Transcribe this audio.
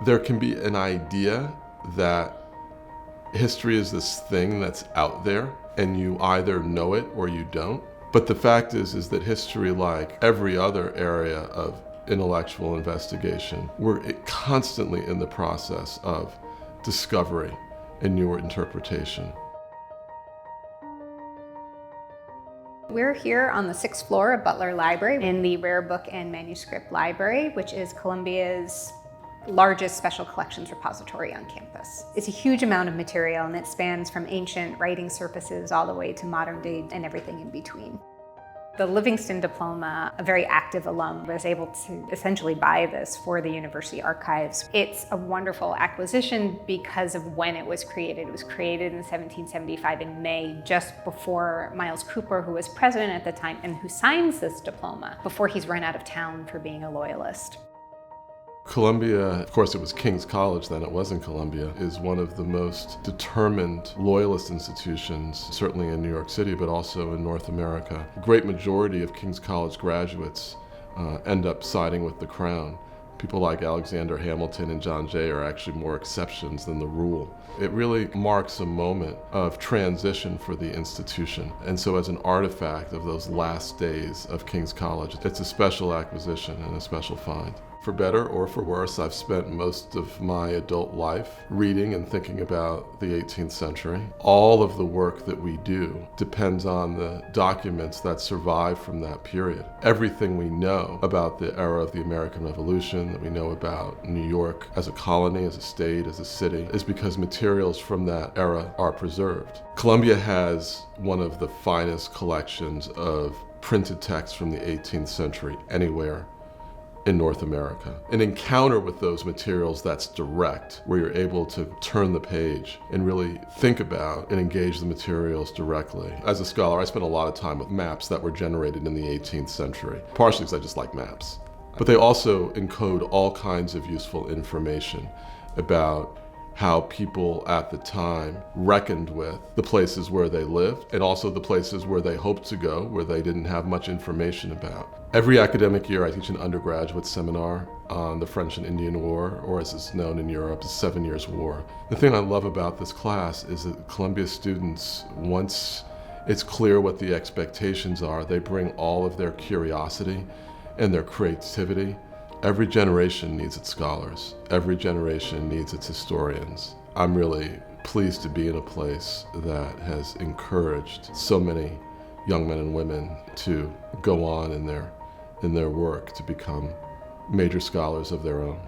There can be an idea that history is this thing that's out there and you either know it or you don't. But the fact is that history, like every other area of intellectual investigation, we're constantly in the process of discovery and newer interpretation. We're here on the 6th floor of Butler Library in the Rare Book and Manuscript Library, which is Columbia's largest special collections repository on campus. It's a huge amount of material, and it spans from ancient writing surfaces all the way to modern day and everything in between. The Livingston Diploma, a very active alum, was able to essentially buy this for the University Archives. It's a wonderful acquisition because of when it was created. It was created in 1775 in May, just before Miles Cooper, who was president at the time and who signs this diploma, before he's run out of town for being a loyalist. Columbia, of course it was King's College then, it wasn't Columbia, is one of the most determined loyalist institutions, certainly in New York City, but also in North America. A great majority of King's College graduates end up siding with the Crown. People like Alexander Hamilton and John Jay are actually more exceptions than the rule. It really marks a moment of transition for the institution. And so as an artifact of those last days of King's College, it's a special acquisition and a special find. For better or for worse, I've spent most of my adult life reading and thinking about the 18th century. All of the work that we do depends on the documents that survive from that period. Everything we know about the era of the American Revolution, that we know about New York as a colony, as a state, as a city, is because materials from that era are preserved. Columbia has one of the finest collections of printed texts from the 18th century anywhere in North America. An encounter with those materials that's direct, where you're able to turn the page and really think about and engage the materials directly. As a scholar, I spent a lot of time with maps that were generated in the 18th century, partially because I just like maps. But they also encode all kinds of useful information about how people at the time reckoned with the places where they lived and also the places where they hoped to go, where they didn't have much information about. Every academic year I teach an undergraduate seminar on the French and Indian War, or as it's known in Europe, the 7 Years' War. The thing I love about this class is that Columbia students, once it's clear what the expectations are, they bring all of their curiosity and their creativity. Every generation needs its scholars. Every generation needs its historians. I'm really pleased to be in a place that has encouraged so many young men and women to go on in their work to become major scholars of their own.